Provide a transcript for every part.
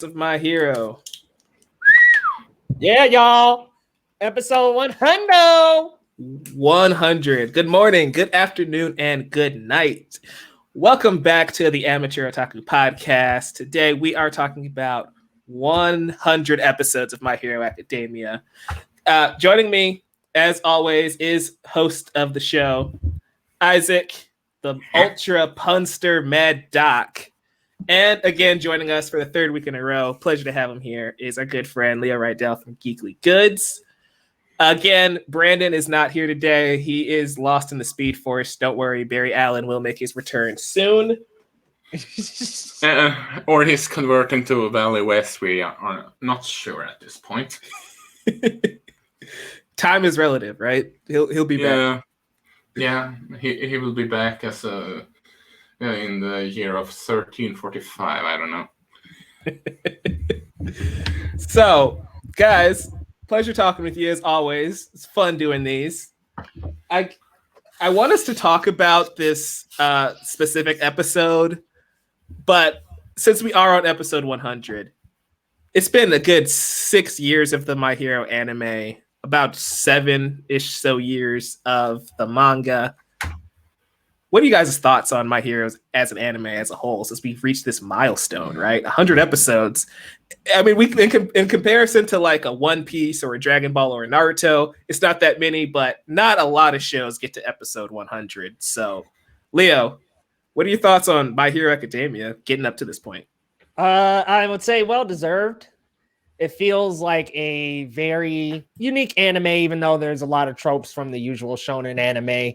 of My Hero. Yeah, y'all. Episode 100. 100. Good morning, good afternoon, and good night. Welcome back to the Amateur Otaku podcast. Today we are talking about 100 episodes of My Hero Academia. Joining me, as always, is host of the show, Isaac, the ultra punster Mad Doc. And again, joining us for the third week in a row, pleasure to have him here, is our good friend Leo Rydel from Geekly Goods. Again, Brandon is not here today. He is lost in the Speed Force. Don't worry, Barry Allen will make his return soon. Or he's converting to Valley West. We are not sure at this point. Time is relative, right? He'll be back. Yeah, he will be back as in the year of 1345. I don't know. So, guys, pleasure talking with you as always. It's fun doing these. I want us to talk about this specific episode, but since we are on episode 100, it's been a good 6 years of the My Hero anime, about 7-ish so years of the manga. What are you guys' thoughts on My Heroes as an anime as a whole, since we've reached this milestone, right? 100 episodes. I mean, in comparison to like a One Piece or a Dragon Ball or a Naruto, it's not that many, but not a lot of shows get to episode 100. So, Leo, what are your thoughts on My Hero Academia getting up to this point? I would say well-deserved. It feels like a very unique anime, even though there's a lot of tropes from the usual shonen anime.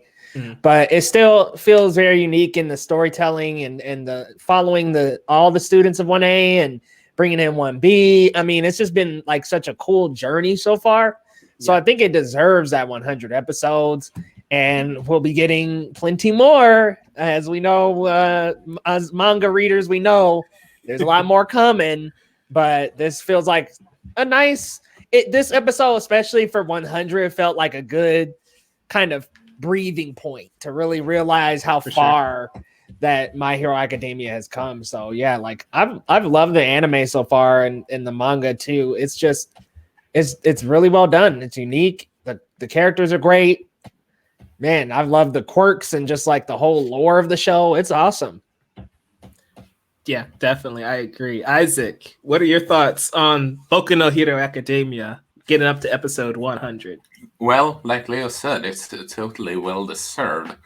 But it still feels very unique in the storytelling and the following all the students of 1A and bringing in 1B. I mean, it's just been like such a cool journey so far. So I think it deserves that 100 episodes, and we'll be getting plenty more. As we know, as manga readers, we know there's a lot more coming, but this feels like a nice, this episode, especially for 100, felt like a good kind of breathing point to really realize how far that My Hero Academia has come. So yeah, like I've loved the anime so far, and the manga too. It's just it's really well done. It's unique. The characters are great. Man, I've loved the quirks and just like the whole lore of the show. It's awesome. Yeah, definitely. I agree. Isaac, what are your thoughts on Boku no Hero Academia getting up to episode 100? Well, like Leo said, it's totally well-deserved.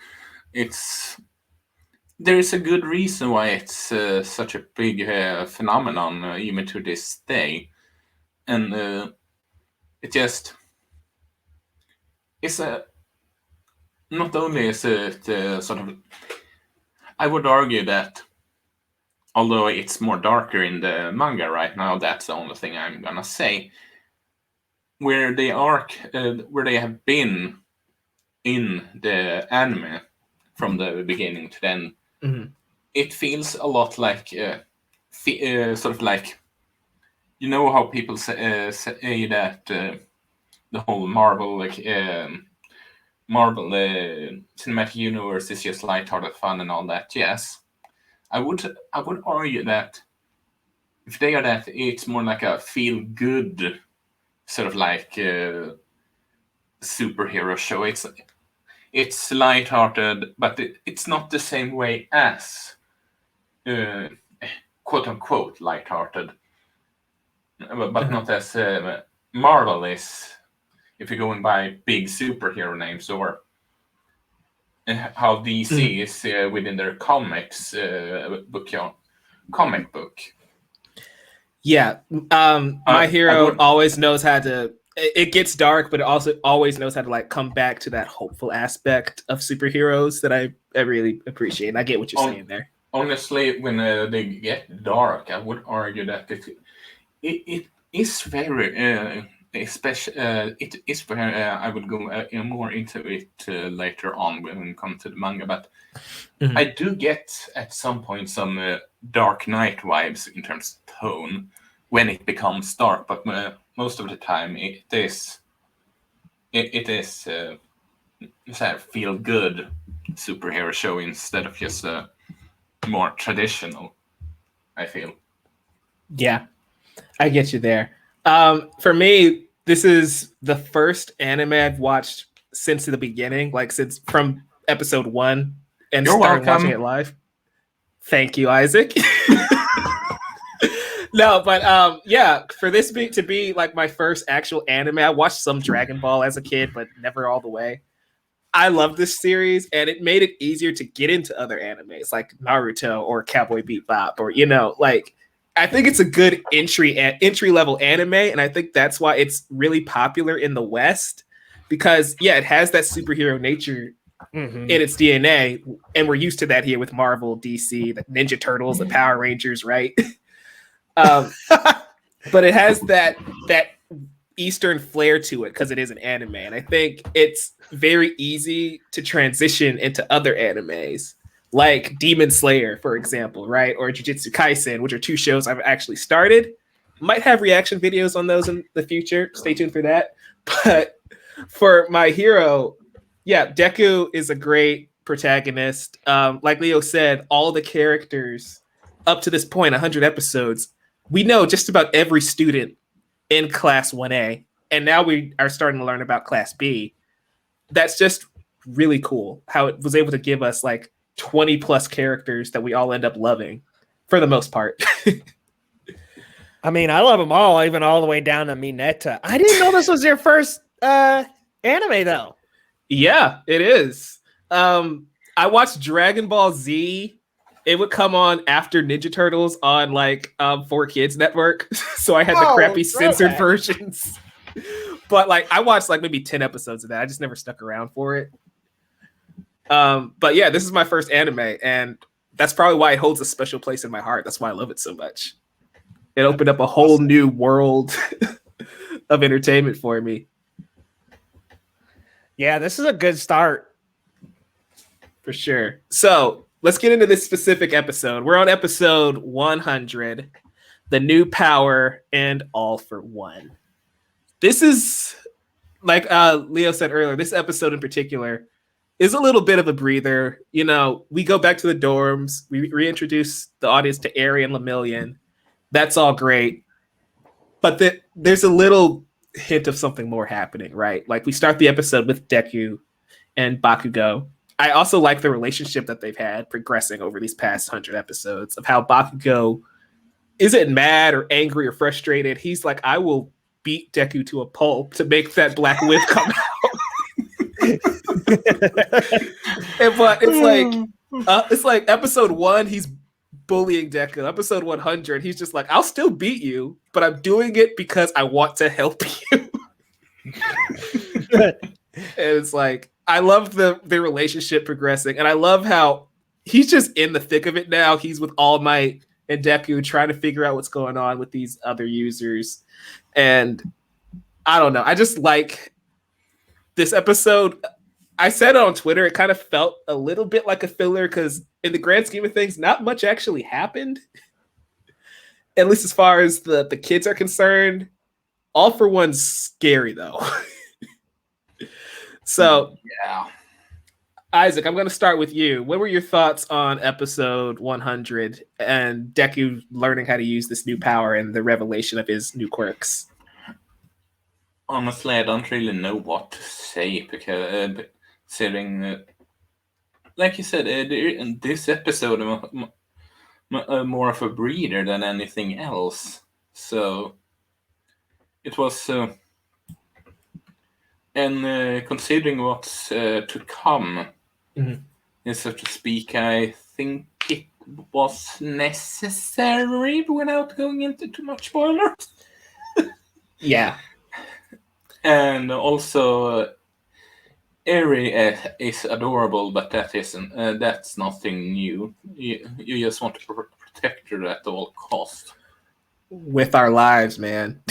There's a good reason why it's such a big phenomenon, even to this day. And it's not only is it sort of, I would argue that although it's more darker in the manga right now, that's the only thing I'm gonna say. Where they have been in the anime from the beginning to then, it feels a lot like sort of like, you know how people say that the whole Marvel cinematic universe is just lighthearted fun and all that. Yes, I would argue that if they are that, it's more like a feel good sort of like superhero show. It's lighthearted, but it's not the same way as quote unquote lighthearted, but not as Marvel is. If you're going by big superhero names, or how DC is within their comics comic book. Yeah, My Hero always knows how to. It gets dark, but it also always knows how to like come back to that hopeful aspect of superheroes that I really appreciate. And I get what you're saying there. Honestly, when they get dark, I would argue that it is very especially. It is where I would go more into it later on when we come to the manga. But I do get at some point some Dark Knight vibes in terms of tone when it becomes dark, but most of the time it is feel good superhero show instead of just more traditional, I feel. Yeah, I get you there. For me, this is the first anime I've watched since the beginning, like since from episode 1 and You're started welcome. watching it live. Thank you, Isaac. No, but yeah, for this to be like my first actual anime, I watched some Dragon Ball as a kid, but never all the way. I love this series, and it made it easier to get into other animes like Naruto or Cowboy Bebop, or like I think it's a good entry level anime, and I think that's why it's really popular in the West because it has that superhero nature in its DNA, and we're used to that here with Marvel, DC, the Ninja Turtles, the Power Rangers, right? But it has that Eastern flair to it because it is an anime, and I think it's very easy to transition into other animes like Demon Slayer, for example, right? Or Jujutsu Kaisen, which are 2 shows I've actually started. Might have reaction videos on those in the future. Stay tuned for that. But for my hero, Dekku is a great protagonist. Like Leo said, all the characters up to this point, 100 episodes, we know just about every student in Class 1A, and now we are starting to learn about Class B. That's just really cool how it was able to give us like 20 plus characters that we all end up loving for the most part. I mean, I love them all, even all the way down to Mineta. I didn't know this was your first anime, though. Yeah, it is. I watched Dragon Ball Z. It would come on after Ninja Turtles on like 4Kids Network, so I had the crappy censored versions. But like I watched like maybe 10 episodes of that. I just never stuck around for it. But yeah, this is my first anime, and that's probably why it holds a special place in my heart. That's why I love it so much. It opened up a whole new world of entertainment for me. Yeah, this is a good start. For sure. So let's get into this specific episode. We're on episode 100, The New Power and All for One. This is, like Leo said earlier, this episode in particular is a little bit of a breather. We go back to the dorms. We reintroduce the audience to Eri and Lemillion. That's all great. But there's a little hint of something more happening, right? Like we start the episode with Dekku and Bakugo. I also like the relationship that they've had progressing over these past 100 episodes of how Bakugo isn't mad or angry or frustrated. He's like, I will beat Dekku to a pulp to make that black whip come out. But it's like episode 1, he's bullying Dekku. Episode 100, he's just like, I'll still beat you, but I'm doing it because I want to help you. And it's like, I love the relationship progressing, and I love how he's just in the thick of it now. He's with All Might and Dekku trying to figure out what's going on with these other users. And I don't know. I just like this episode. I said it on Twitter. It kind of felt a little bit like a filler because in the grand scheme of things, not much actually happened. At least as far as the kids are concerned. All for One's scary, though. So, yeah. Isaac, I'm going to start with you. What were your thoughts on episode 100 and Dekku learning how to use this new power and the revelation of his new quirks? Honestly, I don't really know what to say because, considering, like you said, this episode more of a breather than anything else. So it was, and considering what's to come, so to speak, I think it was necessary without going into too much spoilers. Yeah. And also, Eri is adorable, but that's nothing new. You just want to protect her at all costs. With our lives, man.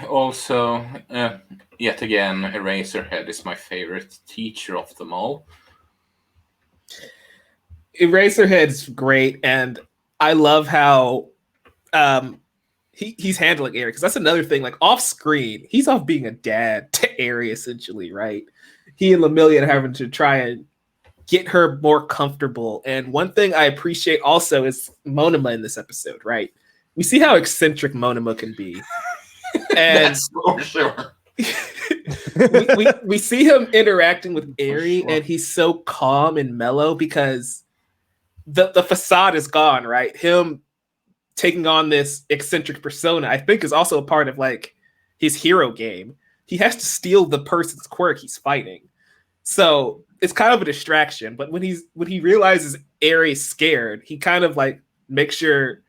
Also, yet again, Eraserhead is my favorite teacher of them all. Eraserhead's great, and I love how he's handling Eri, because that's another thing. Like off screen, he's off being a dad to Eri, essentially, right? He and Lemillion are having to try and get her more comfortable. And one thing I appreciate also is Monoma in this episode, right? We see how eccentric Monoma can be. And That's for sure. we see him interacting with Eri, and he's so calm and mellow because the facade is gone, right? Him taking on this eccentric persona, I think, is also a part of like his hero game. He has to steal the person's quirk he's fighting. So it's kind of a distraction. But when he realizes Eri's scared, he kind of like makes sure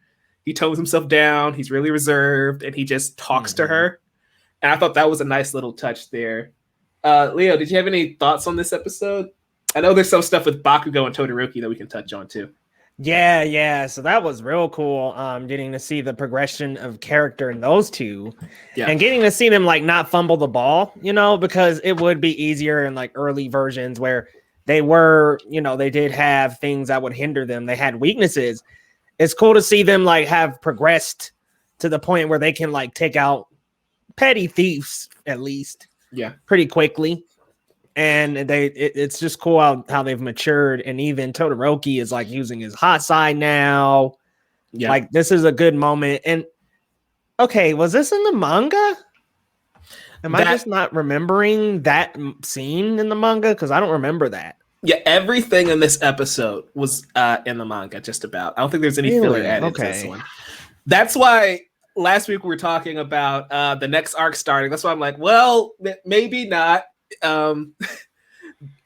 he tones himself down. He's really reserved, and he just talks to her. And I thought that was a nice little touch there. Leo, did you have any thoughts on this episode? I know there's some stuff with Bakugo and Todoroki that we can touch on too. Yeah. So that was real cool. Getting to see the progression of character in those two, and getting to see them like not fumble the ball, because it would be easier in like early versions where they were, they did have things that would hinder them. They had weaknesses. It's cool to see them like have progressed to the point where they can like take out petty thieves at least, pretty quickly. And it's just cool how they've matured. And even Todoroki is like using his hot side now. Yeah. Like this is a good moment. And okay, was this in the manga? Am I just not remembering that scene in the manga? Because I don't remember that. Yeah, everything in this episode was in the manga, just about. I don't think there's any filler added to this one. That's why last week we were talking about the next arc starting. That's why I'm like, well, maybe not.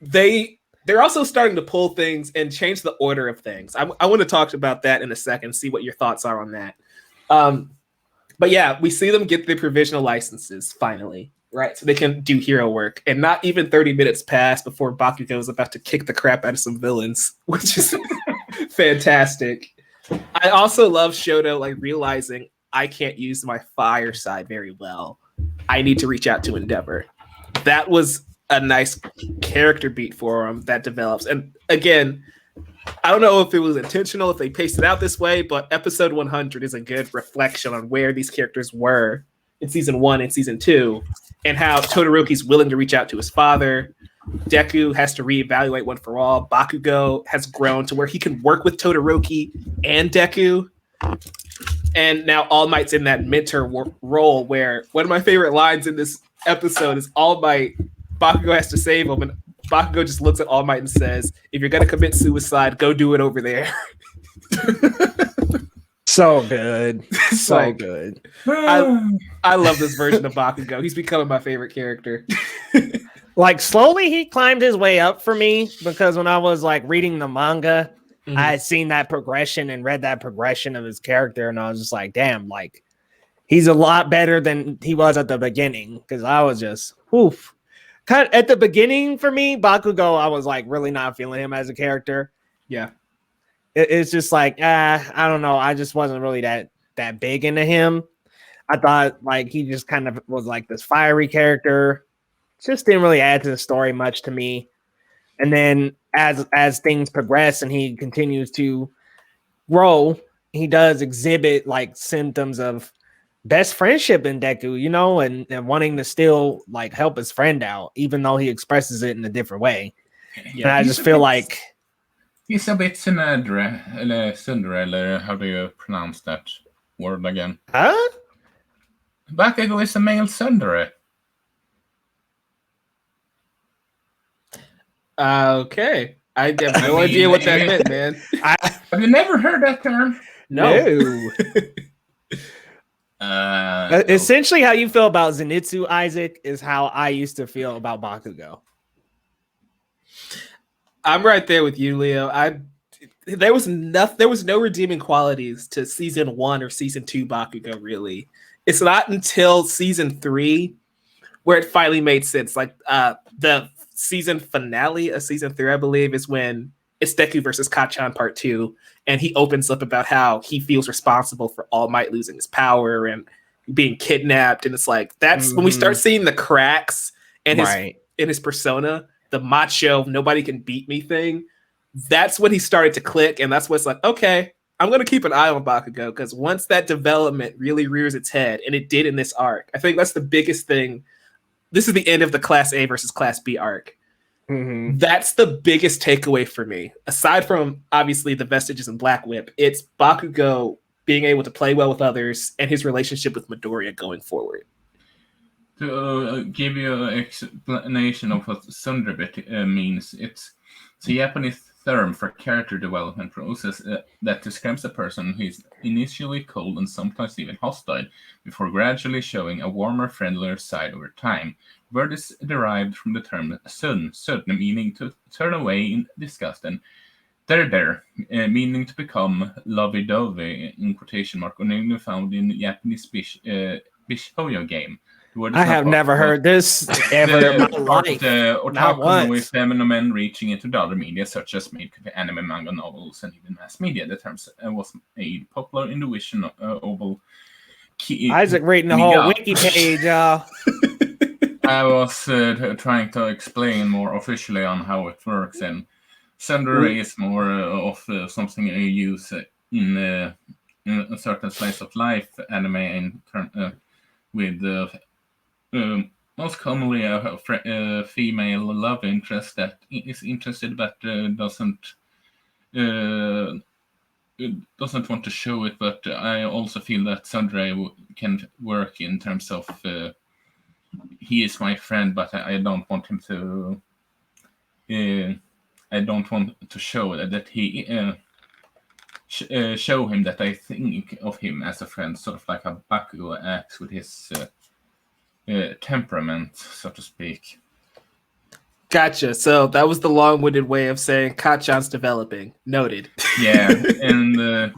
They're also starting to pull things and change the order of things. I want to talk about that in a second, see what your thoughts are on that. But yeah, we see them get the provisional licenses finally, right? So they can do hero work, and not even 30 minutes pass before Bakugo is about to kick the crap out of some villains, which is fantastic. I also love Shoto like realizing I can't use my fire side very well. I need to reach out to Endeavor. That was a nice character beat for him that develops. And again, I don't know if it was intentional, if they paced it out this way, but episode 100 is a good reflection on where these characters were in season 1 and season 2, and how Todoroki's willing to reach out to his father. Dekku has to reevaluate One for All. Bakugo has grown to where he can work with Todoroki and Dekku. And now All Might's in that mentor role where one of my favorite lines in this episode is All Might, Bakugo has to save him, and Bakugo just looks at All Might and says, if you're going to commit suicide, go do it over there. So good. So like, good. I love this version of Bakugo. He's becoming my favorite character. Like slowly he climbed his way up for me, because when I was like reading the manga, I had seen that progression and read that progression of his character, and I was just like, damn, like he's a lot better than he was at the beginning, because I was just kind of, at the beginning for me, Bakugo, I was like really not feeling him as a character. Yeah. It's just like, I don't know. I just wasn't really that big into him. I thought like he just kind of was like this fiery character. Just didn't really add to the story much to me. And then as things progress and he continues to grow, he does exhibit like symptoms of best friendship in Dekku, and wanting to still like help his friend out, even though he expresses it in a different way. Yeah, and I just feel like he's a bit Cinderella, how do you pronounce that word again? Huh? Bakugo is a male Cinderella. Okay. I have no idea what that meant, man. Have you never heard that term? No. Essentially, how you feel about Zenitsu, Isaac, is how I used to feel about Bakugo. I'm right there with you, Leo. There was no redeeming qualities to season 1 or season 2 Bakugo, really. It's not until season 3 where it finally made sense. Like the season finale of season 3, I believe, is when it's Dekku versus Kacchan Part 2, and he opens up about how he feels responsible for All Might losing his power and being kidnapped. And it's like, that's when we start seeing the cracks in his persona, the macho, nobody can beat me thing. That's when he started to click, and that's what's like, okay, I'm going to keep an eye on Bakugo, because once that development really rears its head, and it did in this arc, I think that's the biggest thing. This is the end of the Class A versus Class B arc. Mhm. That's the biggest takeaway for me. Aside from obviously the vestiges in Black Whip, it's Bakugo being able to play well with others and his relationship with Midoriya going forward. To give you an explanation of what Sunderbit means, it's a Japanese term for character development process that describes a person who is initially cold and sometimes even hostile before gradually showing a warmer, friendlier side over time. Word is derived from the term sun, meaning to turn away in disgust, and der, meaning to become lovey-dovey, in quotation mark, only found in Japanese Bishoyo game. I have never heard this ever in my life. Not Otaku with once. feminine reaching into the other media, such as made anime, manga, novels, and even mass media. The term was made popular in the vision of Isaac reading the whole wiki page. I was trying to explain more officially on how it works, and Sundere is more of something you use in a certain slice of life anime in with most commonly a female love interest that is interested but doesn't want to show it. But I also feel that Sundere can work in terms of he is my friend, but I don't want him to. I don't want to show that he show him that I think of him as a friend, sort of like a Bakugo acts with his temperament, so to speak. Gotcha. So that was the long-winded way of saying Kachan's developing. Noted. Yeah, and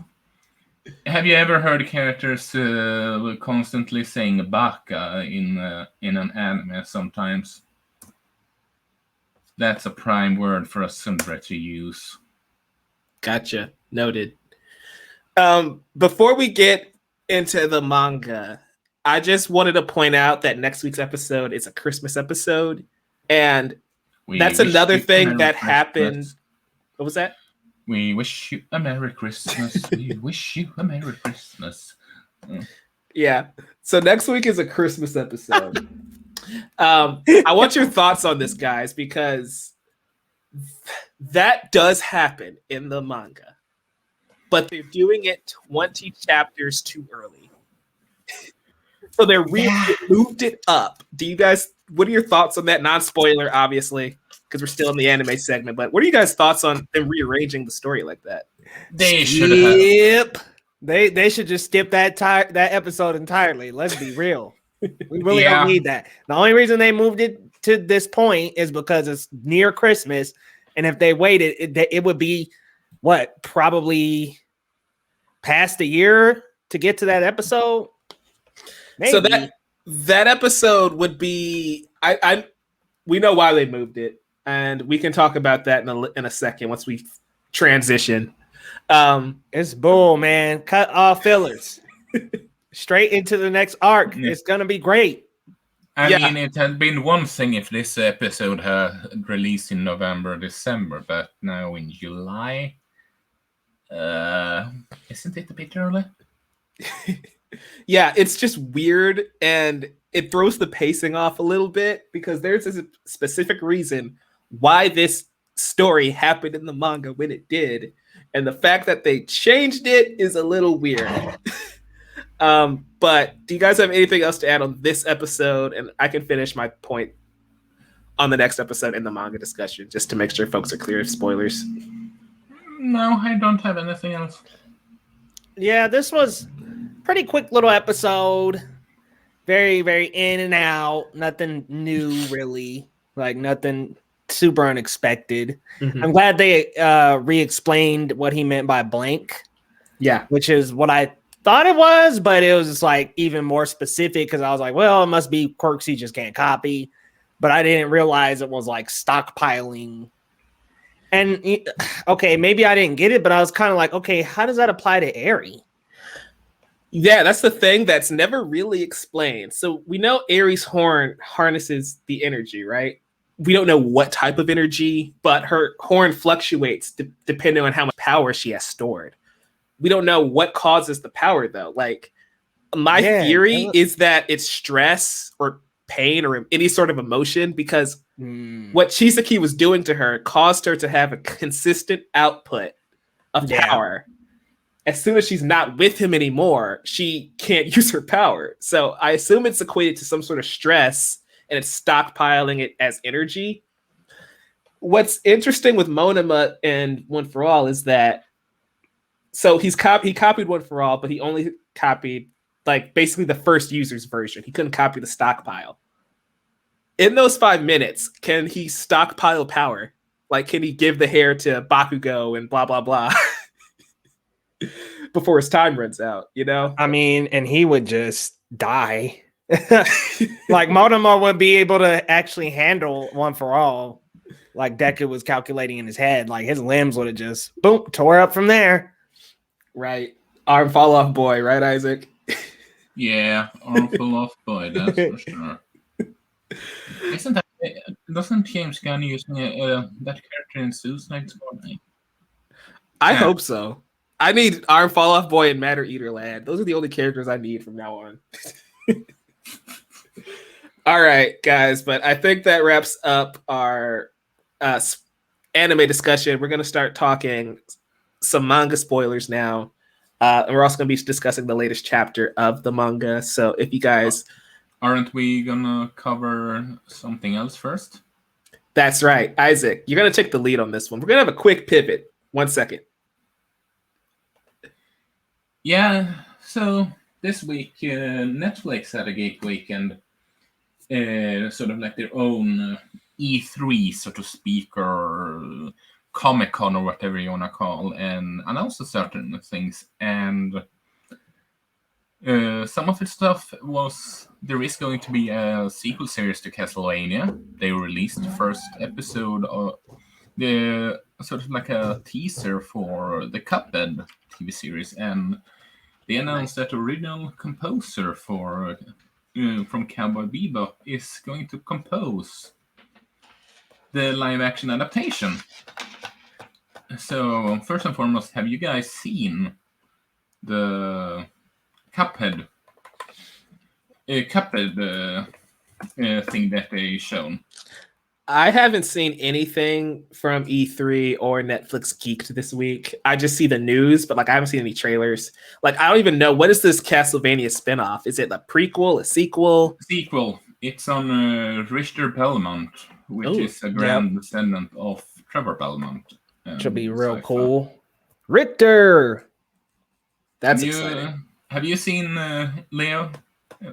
have you ever heard characters constantly saying "baka" in an anime? Sometimes that's a prime word for a Sundere to use. Gotcha. Noted. Before we get into the manga, I just wanted to point out that next week's episode is a Christmas episode, and that's another thing that happened. What was that? We wish you a Merry Christmas. We wish you a Merry Christmas. Yeah. So next week is a Christmas episode. I want your thoughts on this, guys, because that does happen in the manga, but they're doing it 20 chapters too early. So they moved it up. Do you guys, what are your thoughts on that? Non-spoiler, obviously, because we're still in the anime segment, but what are you guys' thoughts on them rearranging the story like that? They should have. They should just skip that episode entirely. Let's be real. We really don't need that. The only reason they moved it to this point is because it's near Christmas, and if they waited, it would be what, probably past a year to get to that episode. Maybe. So that episode would be we know why they moved it, and we can talk about that in a second once we transition. It's bull, man. Cut off fillers. Straight into the next arc. It's gonna be great. I mean, it had been one thing if this episode had released in November, December, but now in July, isn't it a bit early? Yeah, it's just weird, and it throws the pacing off a little bit because there's a specific reason why this story happened in the manga when it did, and the fact that they changed it is a little weird. But do you guys have anything else to add on this episode? And I can finish my point on the next episode in the manga discussion, just to make sure folks are clear of spoilers. No, I don't have anything else. Yeah, this was pretty quick little episode. Very, very in and out. Nothing new, really. Like, nothing super unexpected. Mm-hmm. I'm glad they re-explained what he meant by blank. Yeah. Which is what I thought it was, but it was just like even more specific because I was like, well, it must be quirks he just can't copy. But I didn't realize it was like stockpiling. And okay, maybe I didn't get it, but I was kind of like, okay, how does that apply to Eri? Yeah, that's the thing that's never really explained. So we know Eri's horn harnesses the energy, right? We don't know what type of energy, but her horn fluctuates depending on how much power she has stored. We don't know what causes the power, though. Like, my theory is that it's stress or pain or any sort of emotion, because what Chisaki was doing to her caused her to have a consistent output of power. As soon as she's not with him anymore, she can't use her power. So I assume it's equated to some sort of stress, and it's stockpiling it as energy. What's interesting with Monoma and One for All is that, so he copied One for All, but he only copied like basically the first user's version. He couldn't copy the stockpile. In those 5 minutes, can he stockpile power? Like, can he give the hair to Bakugo and blah blah blah before his time runs out? You know, I mean, and he would just die. Like Monoma would be able to actually handle One for All, like Dekku was calculating in his head. Like his limbs would have just boom tore up from there. Right, arm fall off boy, right, Isaac? Yeah, arm fall off boy. That's for sure. Doesn't James Gunn use that character in Suicide Squad? I hope so. I need Arm Fall Off Boy and Matter Eater Lad. Those are the only characters I need from now on. All right, guys, but I think that wraps up our anime discussion. We're going to start talking some manga spoilers now. And we're also going to be discussing the latest chapter of the manga. So if you guys... Aren't we going to cover something else first? That's right. Isaac, you're going to take the lead on this one. We're going to have a quick pivot. 1 second. Yeah, so this week, Netflix had a Geek Weekend, sort of like their own E3, so to speak, or Comic-Con, or whatever you want to call, and announced certain things. And some of the stuff was, there is going to be a sequel series to Castlevania. They released the first episode of the sort of like a teaser for the Cuphead TV series, and they announced that the original composer for from Cowboy Bebop is going to compose the live-action adaptation. So first and foremost, have you guys seen the Cuphead thing that they shown? I haven't seen anything from E3 or Netflix Geeked this week. I just see the news, but like I haven't seen any trailers. Like I don't even know, what is this Castlevania spinoff? Is it a prequel, a sequel? Sequel. It's on Richter Belmont, which is a grand descendant of Trevor Belmont. Should be real cool. Richter. That's exciting. Have you seen Leo?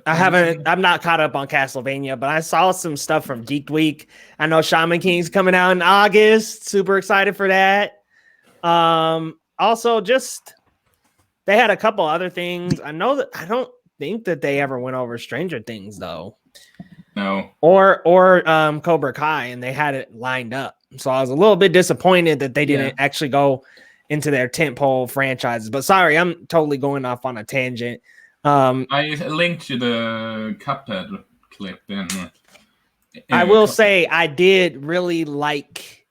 I haven't. I'm not caught up on Castlevania, but I saw some stuff from Geek Week. I know Shaman King's coming out in August. Super excited for that. Also, just they had a couple other things. I know that I don't think that they ever went over Stranger Things though. No. Or Cobra Kai, and they had it lined up. So I was a little bit disappointed that they didn't actually go into their tentpole franchises. But sorry, I'm totally going off on a tangent. I linked to the Cuphead clip. I will say I did really like,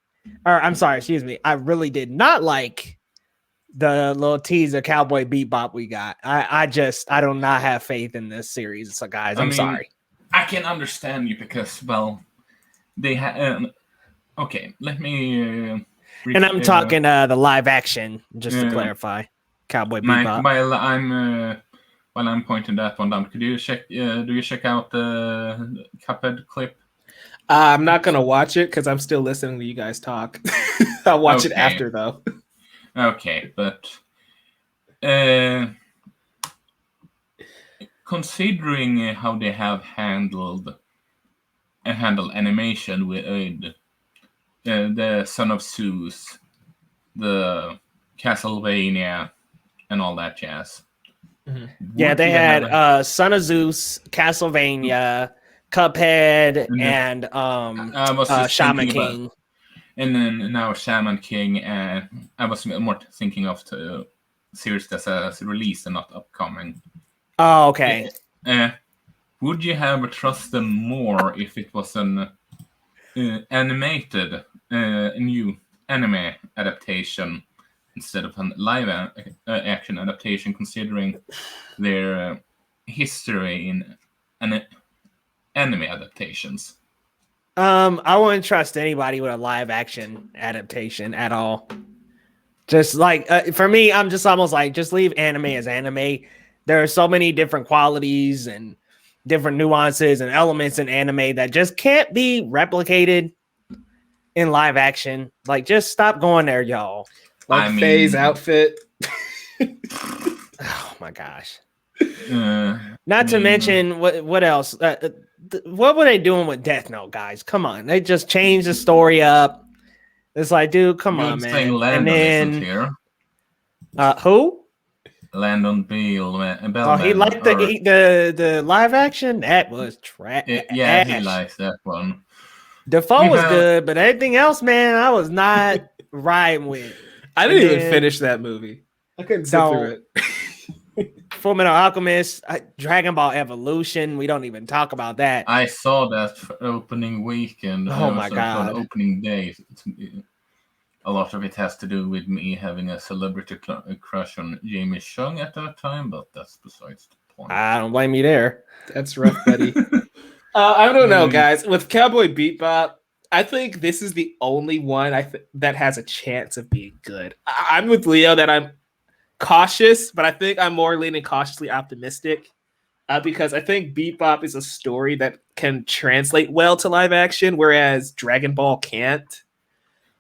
or I'm sorry, excuse me. I really did not like the little teaser Cowboy Bebop we got. I do not have faith in this series. So guys, I'm sorry. I can understand you because, well, they had, okay, let me. And I'm talking the live action, just to clarify. Cowboy Bebop. While I'm pointing that one down, could you check? Do you check out the Cuphead clip? I'm not gonna watch it because I'm still listening to you guys talk. I'll watch it after though. Okay, but considering how they have handled animation with the Son of Zeus, the Castlevania, and all that jazz. Mm-hmm. Yeah, they had Son of Zeus, Castlevania, Cuphead, and Shaman King. And then now Shaman King. I was more thinking of the series that's released and not upcoming. Oh, okay. Would you have trust them more if it was an animated new anime adaptation instead of a live action adaptation, considering their history in anime adaptations. I wouldn't trust anybody with a live action adaptation at all. Just like for me, I'm just almost like just leave anime as anime. There are so many different qualities and different nuances and elements in anime that just can't be replicated in live action. Like, just stop going there, y'all. Like Faye's outfit. Oh my gosh. Not to mention what else? What were they doing with Death Note, guys? Come on, they just changed the story up. It's like, dude, come on, man. Landon and then isn't here. Who? Landon Beal. Oh, he liked the live action. That was trash. Yeah, he likes that one. Defoe was good, but everything else, man, I was not riding with. I didn't even finish that movie. I couldn't sit through it. Fullmetal Alchemist, Dragon Ball Evolution. We don't even talk about that. I saw that for opening weekend. Oh my god! For opening day. A lot of it has to do with me having a celebrity crush on Jamie Chung at that time, but that's besides the point. I don't blame you there. That's rough, buddy. I don't know, guys. With Cowboy Bebop, I think this is the only one that has a chance of being good. I'm with Leo that I'm cautious, but I think I'm more leaning cautiously optimistic because I think Bebop is a story that can translate well to live action, whereas Dragon Ball can't.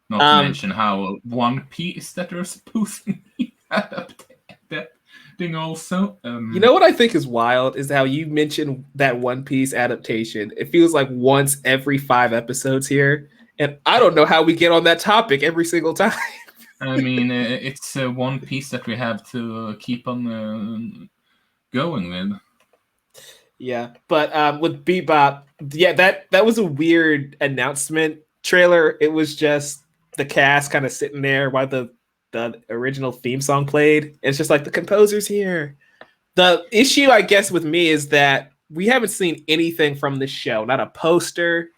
Not to mention how One Piece that are supposed to be adapting also. You know what I think is wild is how you mentioned that One Piece adaptation. It feels like once every 5 episodes here, and I don't know how we get on that topic every single time. I mean, it's One Piece that we have to keep on going with. Yeah, but with Bebop, yeah, that was a weird announcement trailer. It was just the cast kind of sitting there while the original theme song played. It's just like the composer's here. The issue, I guess, with me is that we haven't seen anything from this show, not a poster.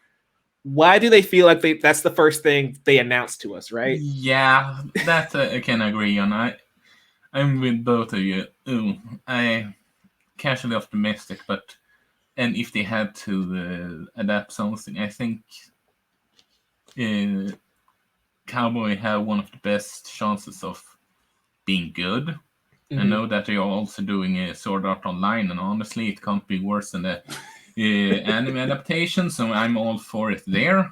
Why do they feel like that's the first thing they announced to us, right? Yeah, that I can agree on. I'm with both of you. I casually optimistic, and if they had to adapt something, I think Cowboy have one of the best chances of being good. Mm-hmm. I know that they are also doing a Sword Art Online, and honestly, it can't be worse than the anime adaptation, so I'm all for it there.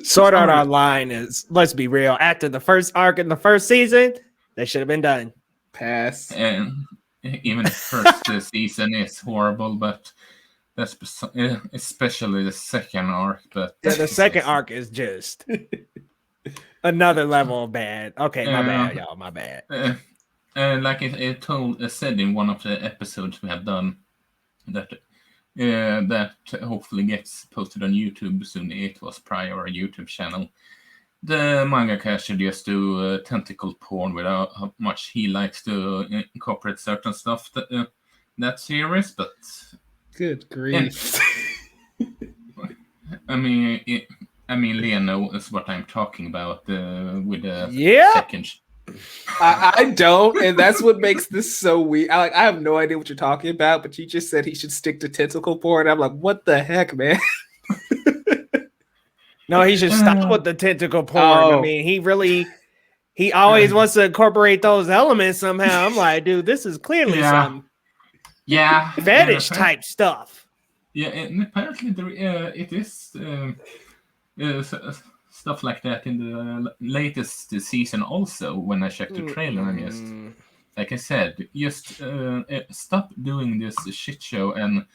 Sword Art Online is, let's be real, after the first arc in the first season, they should have been done. Pass. And even the first season is horrible, but that's especially the second arc. But yeah, the second arc is just another level of bad. Okay, my bad, y'all. My bad. Like I said in one of the episodes we have done, that hopefully gets posted on YouTube soon. It was prior our YouTube channel. The mangaka should just do tentacle porn with how much he likes to incorporate certain stuff that series, but good grief. I mean, Leo knows what I'm talking about with the second. I don't, and that's what makes this so weird. I have no idea what you're talking about, but you just said he should stick to tentacle porn. I'm like, what the heck, man? No, he should stop with the tentacle porn. I mean, he always wants to incorporate those elements somehow. I'm like, dude, this is clearly some fetish type stuff. Yeah, and apparently it is stuff like that in the latest season also. When I checked the trailer, and just like I said, just stop doing this shit show and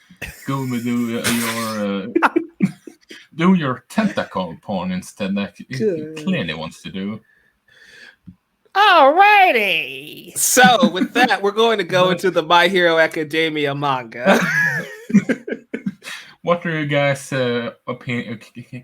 go do your do your tentacle porn instead, like he clearly wants to do. Alrighty. So with that, we're going to go into the My Hero Academia manga. What are you guys'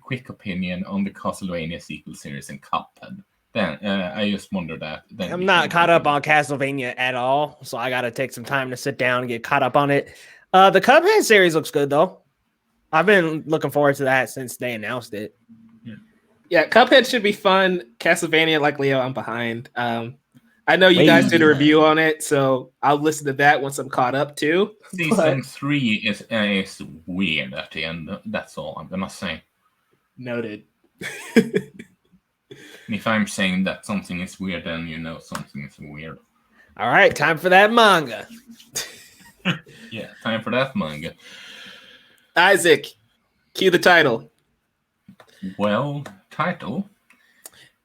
quick opinion on the Castlevania sequel series in Cuphead? Then I just wonder that. I'm not caught up on Castlevania at all, so I got to take some time to sit down and get caught up on it. The Cuphead series looks good though. I've been looking forward to that since they announced it. Yeah, Cuphead should be fun. Castlevania, like Leo, I'm behind. I know you guys did a Wait. review on it, so I'll listen to that once I'm caught up too. Season 3 is weird at the end. That's all I'm gonna say. Noted. If I'm saying that something is weird, then you know something is weird. All right, time for that manga. Yeah, time for that manga. Isaac, cue the title. Well, title.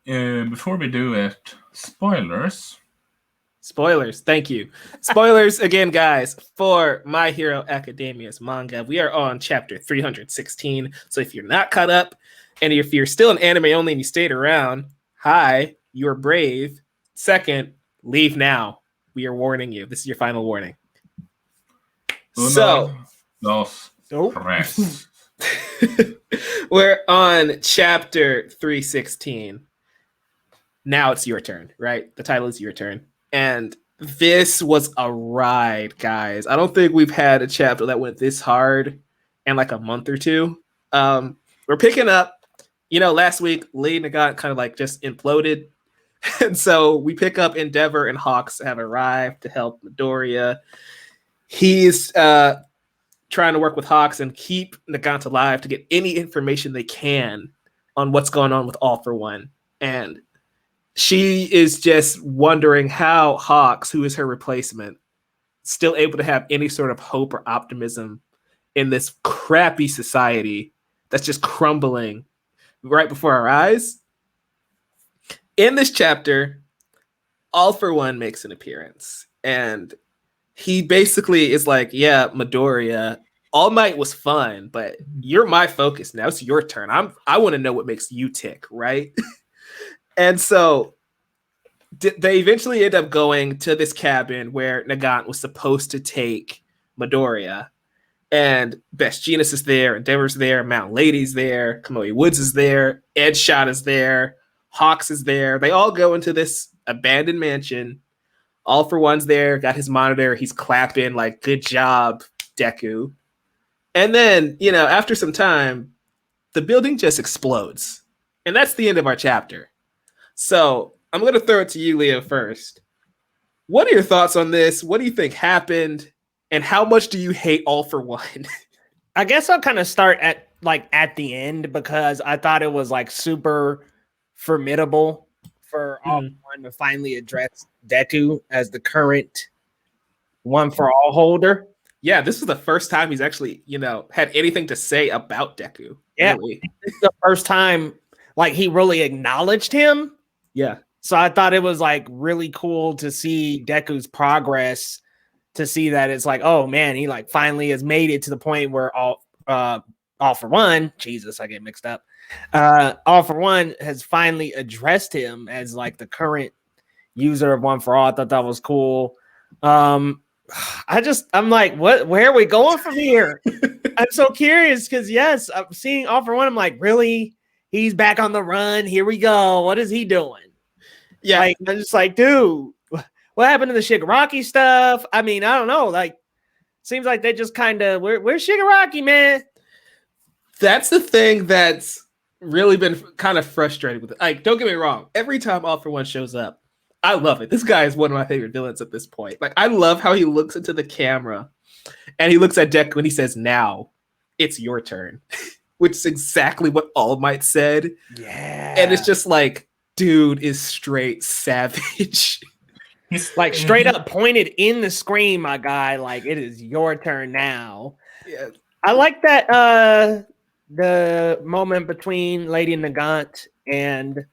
Before we do it, spoilers. Spoilers, thank you. Spoilers again, guys, for My Hero Academia's manga. We are on chapter 316. So if you're not caught up, and if you're still an anime only and you stayed around, hi, you're brave. Second, leave now. We are warning you. This is your final warning. So, dos, tres. we're on chapter 316. Now it's your turn, right? The title is your turn. And this was a ride, guys. I don't think we've had a chapter that went this hard in like a month or two. We're picking up, last week, Lee Nagant kind of like just imploded. And so we pick up Endeavor and Hawks have arrived to help Midoriya. He's trying to work with Hawks and keep Nagant alive to get any information they can on what's going on with All for One. And she is just wondering how Hawks, who is her replacement, still able to have any sort of hope or optimism in this crappy society that's just crumbling right before our eyes. In this chapter, All for One makes an appearance, and he basically is like, yeah, Midoriya, All Might was fun, but you're my focus now. It's your turn. I want to know what makes you tick, right? And so they eventually end up going to this cabin where Nagant was supposed to take Midoriya. And Best Jeanist is there, Endeavor's there, Mount Lady's there, Kamui Woods is there, Ed Shot is there, Hawks is there. They all go into this abandoned mansion. All for One's there, got his monitor. He's clapping like, good job, Dekku. And then, after some time, the building just explodes. And that's the end of our chapter. So I'm going to throw it to you, Leo, first. What are your thoughts on this? What do you think happened? And how much do you hate All for One? I guess I'll kind of start at the end, because I thought it was like super formidable for All for One to finally address Dekku as the current One for All holder. Yeah, this is the first time he's actually, had anything to say about Dekku. Yeah, really. This is the first time like he really acknowledged him. Yeah. So I thought it was like really cool to see Deku's progress, to see that it's like, oh man, he like finally has made it to the point where All for One, Jesus, I get mixed up. All for One has finally addressed him as like the current user of One for All. I thought that was cool. I'm like, where are we going from here? I'm so curious, because yes, I'm seeing All for One. I'm like, really? He's back on the run. Here we go. What is he doing? Yeah. Like, I'm just like, dude, what happened to the Shigaraki stuff? I mean, I don't know. Like, seems like they just kind of, where's Shigaraki, man? That's the thing that's really been kind of frustrating with it. Like, don't get me wrong. Every time All for One shows up, I love it. This guy is one of my favorite villains at this point. Like, I love how he looks into the camera and he looks at Dekku and he says, now it's your turn, which is exactly what All Might said. Yeah. And it's just like, dude is straight savage. He's like straight up pointed in the screen, my guy. Like, it is your turn now. Yeah. I like that the moment between Lady Nagant and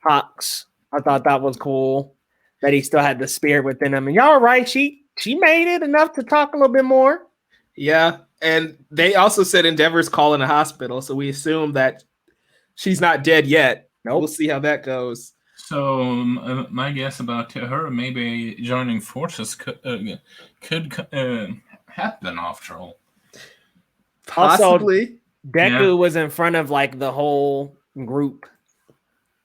Hawks. I thought that was cool, that he still had the spirit within him. And y'all right, she made it enough to talk a little bit more. Yeah. And they also said Endeavor's calling a hospital, so we assume that she's not dead yet. Nope. We'll see how that goes. So my guess about her maybe joining forces could happen after all. Possibly. Also, Dekku was in front of like the whole group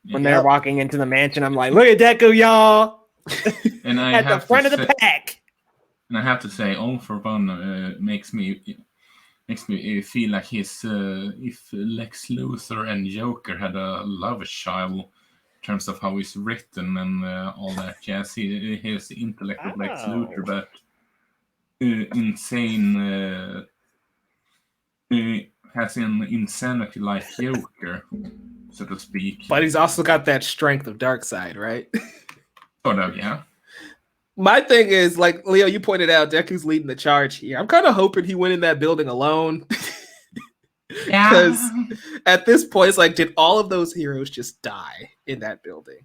when they're walking into the mansion. I'm like, look at Dekku, y'all. And I at the front of the pack. And I have to say, All for One makes me feel like he's if Lex Luthor and Joker had a love child terms of how he's written and all that. Yes, he has the intellect of Lex Luthor, but insane. Has an insanity like Joker, so to speak. But he's also got that strength of Darkseid, right? Sort of, yeah. My thing is, like Leo, you pointed out, Dekku's leading the charge here. I'm kind of hoping he went in that building alone. Because at this point, it's like, did all of those heroes just die in that building?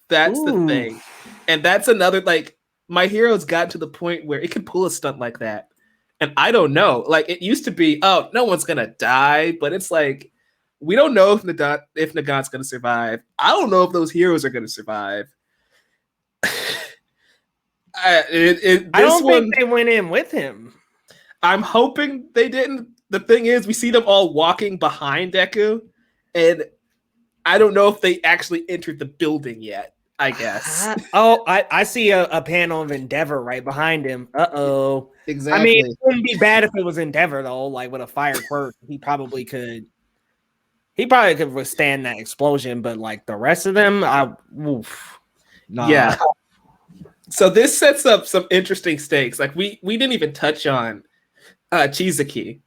That's the thing. And that's another, like, my heroes got to the point where it could pull a stunt like that. And I don't know. Like, it used to be, oh, no one's going to die. But it's like, we don't know if Nagant's going to survive. I don't know if those heroes are going to survive. I don't think they went in with him. I'm hoping they didn't. The thing is, we see them all walking behind Dekku. And I don't know if they actually entered the building yet. I guess. I see a panel of Endeavor right behind him. Uh-oh. Exactly. I mean, it wouldn't be bad if it was Endeavor, though. Like, with a fire quirk, he probably could withstand that explosion. But, like, the rest of them, nah. Yeah. So this sets up some interesting stakes. Like, we didn't even touch on Chisaki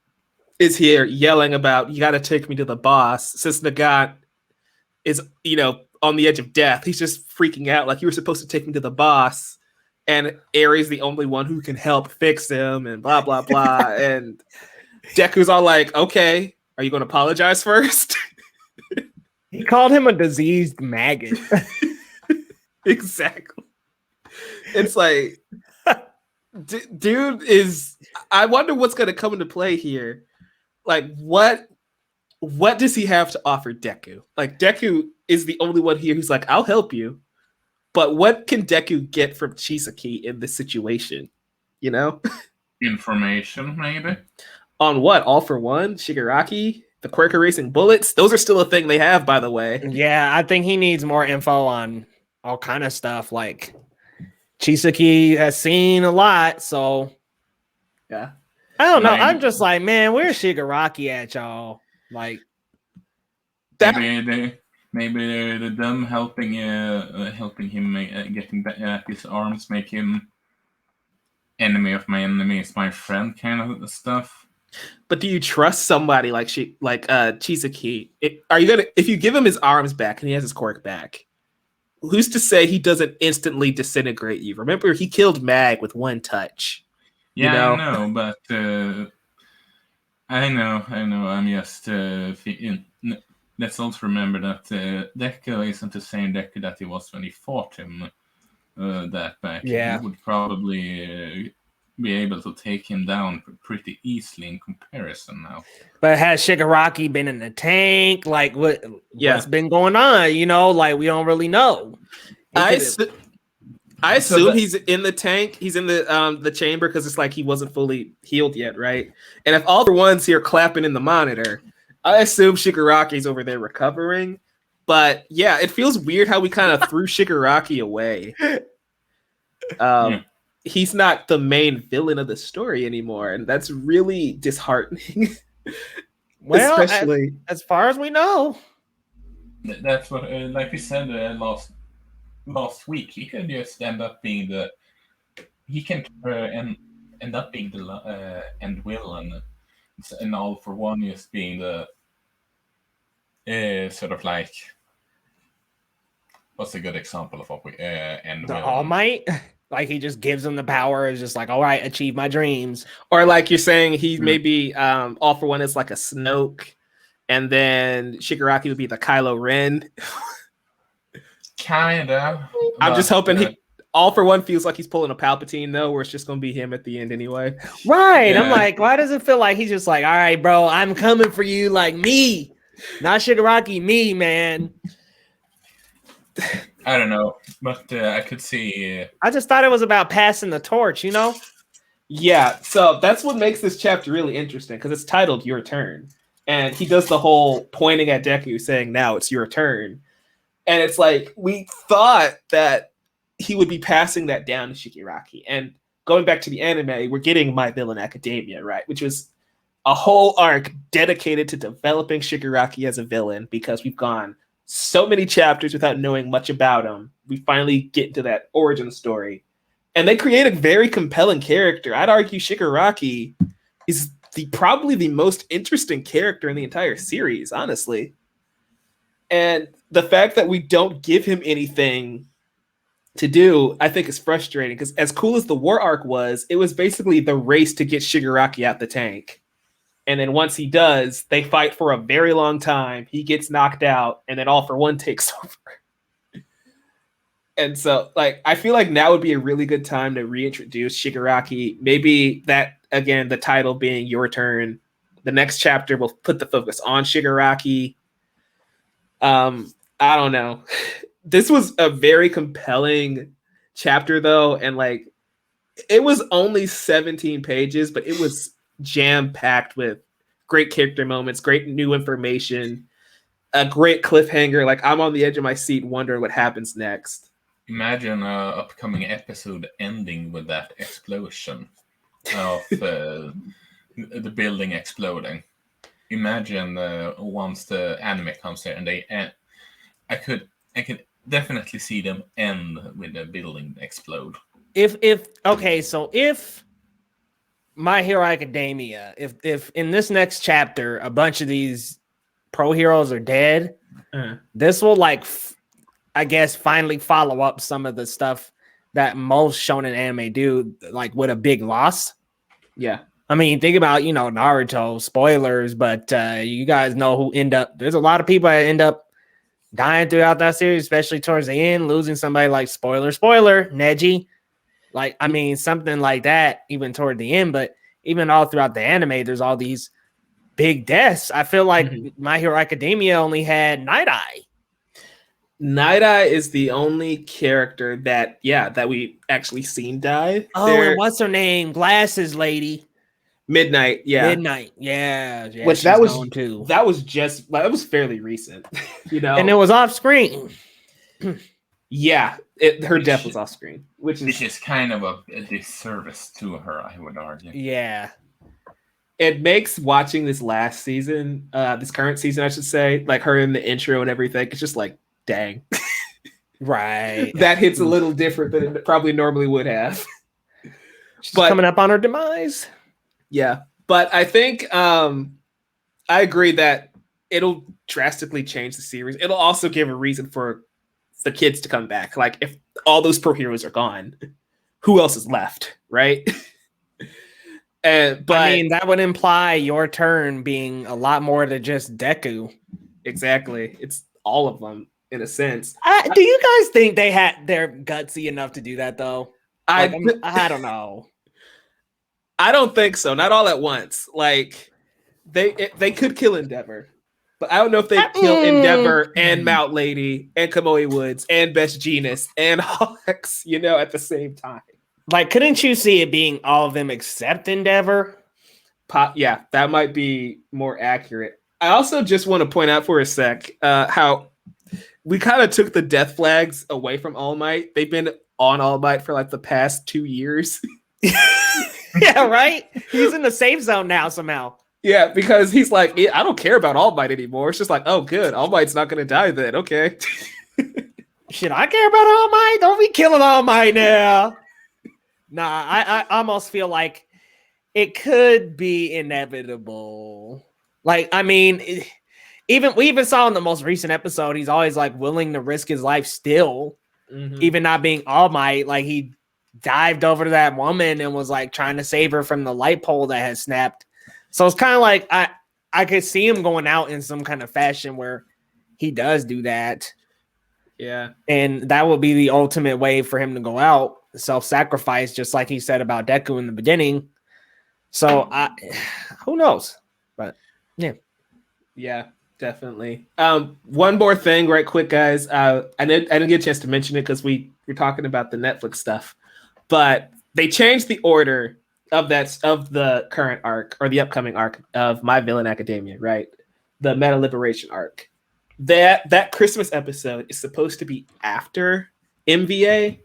is here yelling about, you got to take me to the boss. Since Nagant is, on the edge of death, he's just freaking out like, you were supposed to take me to the boss, and Ares the only one who can help fix him, and blah blah blah. And Dekku's all like, okay, are you going to apologize first? He called him a diseased maggot. Exactly. It's like, dude is, I wonder what's going to come into play here. Like, what does he have to offer Dekku? Like, Dekku is the only one here who's like, I'll help you. But what can Dekku get from Chisaki in this situation? Information, maybe? On what? All for One? Shigaraki? The Quirk erasing bullets? Those are still a thing they have, by the way. Yeah, I think he needs more info on all kind of stuff. Like, Chisaki has seen a lot, so... Yeah. I don't know. I'm just like, man, where's Shigaraki at, y'all? Like... Maybe them helping him getting back his arms, make him enemy of my enemy is my friend kind of stuff. But do you trust somebody like Chisaki? If you give him his arms back and he has his quirk back, who's to say he doesn't instantly disintegrate you? Remember, he killed Mag with one touch. Yeah, I know, but I know. I'm just let's also remember that Dekku isn't the same Dekku that he was when he fought him that back. Yeah. He would probably be able to take him down pretty easily in comparison now. But has Shigaraki been in the tank? Like, what's been going on? Like, we don't really know. I assume he's in the tank. He's in the chamber because it's like he wasn't fully healed yet, right? And if all the ones here clapping in the monitor, I assume Shigaraki's over there recovering. But yeah, it feels weird how we kind of threw Shigaraki away. He's not the main villain of the story anymore, and that's really disheartening. Well, especially as far as we know. That's what, like we said last week, he can just end up being he can end up being the end villain, and All for One just being the sort of like, what's a good example of what we end the villain? All Might. Like, he just gives them the power. It's just like, all right, achieve my dreams. Or like you're saying, he maybe All for One is like a Snoke, and then Shigaraki would be the Kylo Ren. Kinda. I'm just hoping All for One feels like he's pulling a Palpatine, though, where it's just going to be him at the end anyway. Right. Yeah. I'm like, why does it feel like he's just like, all right, bro, I'm coming for you, like me. Not Shigaraki, me, man. I don't know, but I could see. I just thought it was about passing the torch, Yeah, so that's what makes this chapter really interesting, because it's titled Your Turn. And he does the whole pointing at Dekku saying, now it's your turn. And it's like, we thought that he would be passing that down to Shigaraki. And going back to the anime, we're getting My Villain Academia, right? Which was a whole arc dedicated to developing Shigaraki as a villain, because we've gone so many chapters without knowing much about him. We finally get into that origin story. And they create a very compelling character. I'd argue Shigaraki is probably the most interesting character in the entire series, honestly. And the fact that we don't give him anything to do, I think is frustrating, because as cool as the war arc was, it was basically the race to get Shigaraki out the tank. And then once he does, they fight for a very long time. He gets knocked out, and then All for One takes over. And so, like, I feel like now would be a really good time to reintroduce Shigaraki. Maybe that, again, the title being Your Turn. The next chapter will put the focus on Shigaraki. I don't know. This was a very compelling chapter, though, and like, it was only 17 pages, but it was jam-packed with great character moments, great new information, a great cliffhanger. Like, I'm on the edge of my seat wondering what happens next. Imagine an upcoming episode ending with that explosion of the building exploding. Imagine once the anime comes there, and they end. I could definitely see them end with the building explode. If My Hero Academia, if in this next chapter a bunch of these pro heroes are dead, this will I guess finally follow up some of the stuff that most shonen anime do, like with a big loss. Yeah. I mean, think about, Naruto, spoilers, but you guys know who there's a lot of people that end up dying throughout that series, especially towards the end, losing somebody like spoiler, Neji. Like, I mean, something like that, even toward the end, but even all throughout the anime, there's all these big deaths. I feel like My Hero Academia only had Night Eye. Night Eye is the only character that we actually seen die. Oh, and what's her name? Glasses lady. Midnight, yeah. Midnight, yeah. Which that was fairly recent, And it was off screen. Yeah, her death was off screen, which is kind of a disservice to her, I would argue. Yeah. It makes watching this last season, this current season, I should say, like her in the intro and everything, it's just like, dang. Right. That hits a little different than it probably normally would have. She's coming up on her demise. Yeah. But I think I agree that it'll drastically change the series. It'll also give a reason for the kids to come back. Like, if all those pro heroes are gone, who else is left, right? But I mean, that would imply Your Turn being a lot more than just Dekku. Exactly. It's all of them, in a sense. Do you guys think they're gutsy enough to do that, though? I don't know. I don't think so. Not all at once. Like, they could kill Endeavor, but I don't know if they kill Endeavor and Mount Lady and Kamui Woods and Best Genus and Hawks, at the same time. Like, couldn't you see it being all of them except Endeavor? Yeah, that might be more accurate. I also just want to point out for a sec how we kind of took the death flags away from All Might. They've been on All Might for like the past 2 years. Yeah, right? He's in the safe zone now somehow. Yeah, because he's like, I don't care about All Might anymore. It's just like, oh, good. All Might's not going to die then. Okay. Should I care about All Might? Don't be killing All Might now. Nah, I almost feel like it could be inevitable. Like, I mean, we even saw in the most recent episode, he's always like willing to risk his life still, even not being All Might. Like, he dived over to that woman and was like trying to save her from the light pole that had snapped. So it's kind of like I could see him going out in some kind of fashion where he does do that. Yeah. And that would be the ultimate way for him to go out, self-sacrifice, just like he said about Dekku in the beginning. So who knows? But yeah. Yeah, definitely. One more thing right quick, guys. I didn't get a chance to mention it because we were talking about the Netflix stuff, but they changed the order of the current arc or the upcoming arc of My Villain Academia, right? The Meta Liberation arc. That Christmas episode is supposed to be after MVA,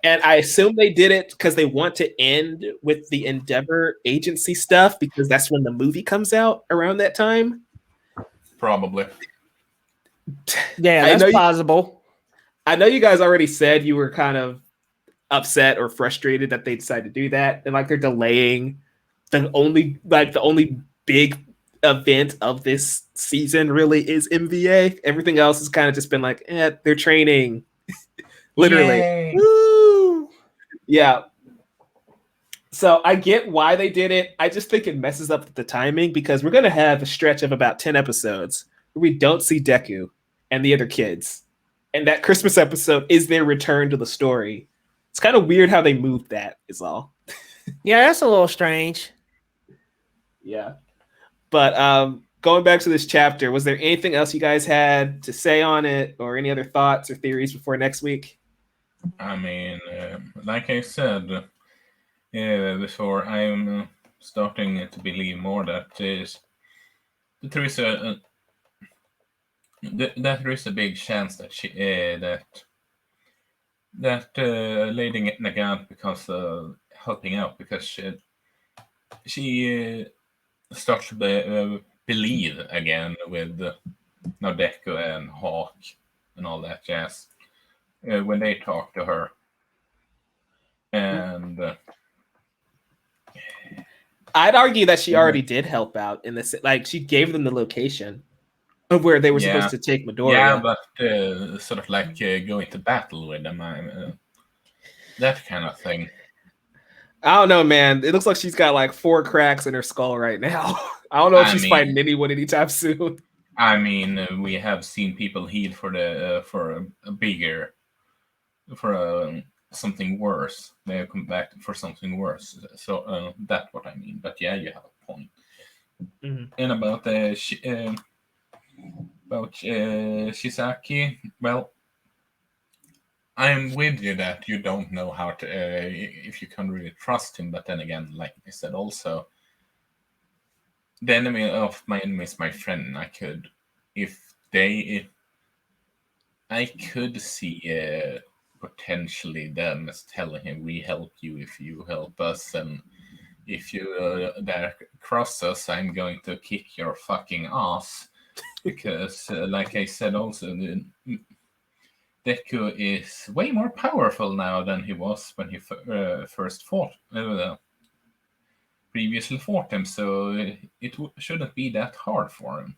and I assume they did it because they want to end with the Endeavor agency stuff because that's when the movie comes out around that time. Probably. Yeah, I that's know plausible. I know you guys already said you were kind of upset or frustrated that they decided to do that, and like they're delaying the only big event of this season really is MVA. Everything else has kind of just been like, they're training, literally. Yay! Woo! Yeah. So I get why they did it. I just think it messes up the timing because we're gonna have a stretch of about 10 episodes where we don't see Dekku and the other kids. And that Christmas episode is their return to the story. It's kind of weird how they moved that, is all. Yeah, that's a little strange. Yeah. But going back to this chapter, was there anything else you guys had to say on it or any other thoughts or theories before next week? I mean, like I said before, I'm starting to believe more that there is that there is a big chance that Lady Nagant because helping out because she starts to believe again with Dekku and Hawk and all that jazz when they talk to her. And I'd argue that she already did help out in this. Like she gave them the location of where they were supposed to take Midoriya. Yeah, but sort of like going to battle with them, that kind of thing. I don't know, man. It looks like she's got like 4 cracks in her skull right now. I don't know if she's fighting anyone anytime soon. I mean, we have seen people heal for a bigger, for something worse. They have come back for something worse. So that's what I mean. But yeah, you have a point. Mm-hmm. And about Shisaki, well, I'm with you that you don't know how to if you can really trust him. But then again, like I said, also the enemy of my enemy is my friend. I could see potentially them as telling him, "We help you if you help us, and if you dare cross us, I'm going to kick your fucking ass." Because, like I said, also Dekku is way more powerful now than he was when he first previously fought him. So it shouldn't be that hard for him.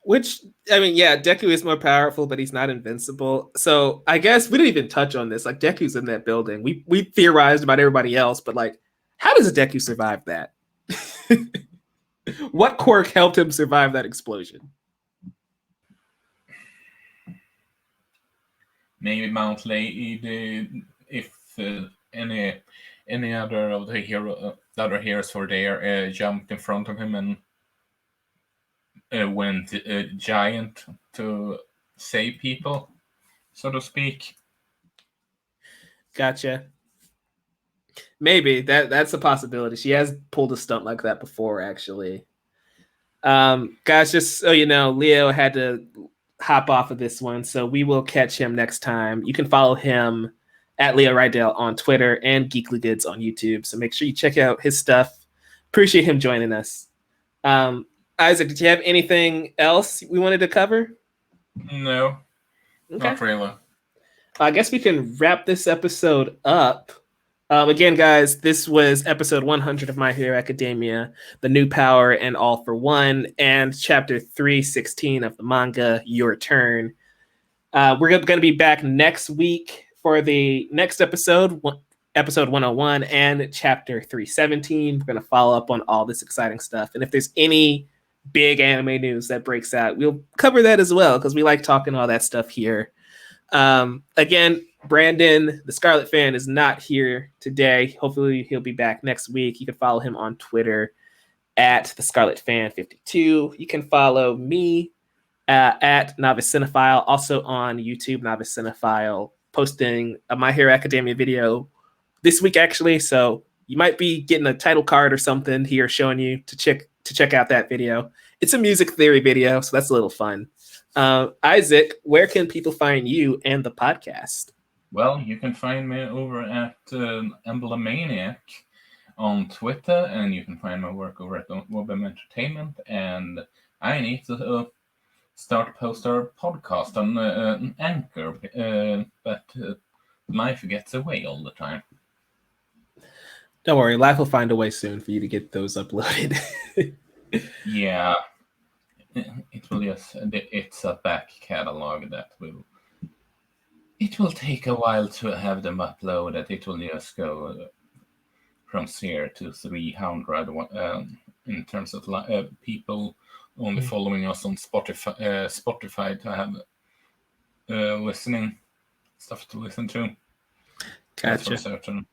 Which, I mean, yeah, Dekku is more powerful, but he's not invincible. So I guess we didn't even touch on this. Like Deku's in that building. We theorized about everybody else, but like, how does Dekku survive that? What quirk helped him survive that explosion? Maybe Mount Lady, if any other of the other heroes were there, jumped in front of him and went giant to save people, so to speak. Gotcha. Maybe that's a possibility. She has pulled a stunt like that before, actually. Guys, just so you know, Leo had to hop off of this one, so we will catch him next time. You can follow him at Leo Rydel on Twitter and Geekly Goods on YouTube. So make sure you check out his stuff. Appreciate him joining us. Isaac, did you have anything else we wanted to cover? No, Okay. not really. I guess we can wrap this episode up. Again, guys, this was episode 100 of My Hero Academia, The New Power and All for One, and chapter 316 of the manga, Your Turn. We're going to be back next week for the next episode, episode 101 and chapter 317. We're going to follow up on all this exciting stuff. And if there's any big anime news that breaks out, we'll cover that as well, because we like talking all that stuff here. Again, Brandon, the Scarlet Fan, is not here today. Hopefully he'll be back next week. You can follow him on Twitter at the Scarlet Fan 52. You can follow me at Novice Cinephile, also on YouTube, Novice Cinephile, posting a My Hero Academia video this week, actually. So you might be getting a title card or something here showing you to check out that video. It's a music theory video, so that's a little fun. Isaac, where can people find you and the podcast? Well, you can find me over at Emblemaniac on Twitter, and you can find my work over at Webm Entertainment. And I need to start post our podcast on Anchor, but life gets away all the time. Don't worry, life will find a way soon for you to get those uploaded. Yeah, it will just. It's a back catalog that will. It will take a while to have them uploaded. It will just go from 0 to 300 in terms of people only following us on Spotify to have listening stuff to listen to. Gotcha. That's for certain.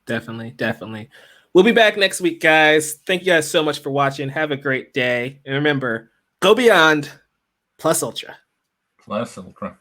Definitely. We'll be back next week, guys. Thank you guys so much for watching. Have a great day. And remember, go beyond. Plus Ultra. Plus Ultra.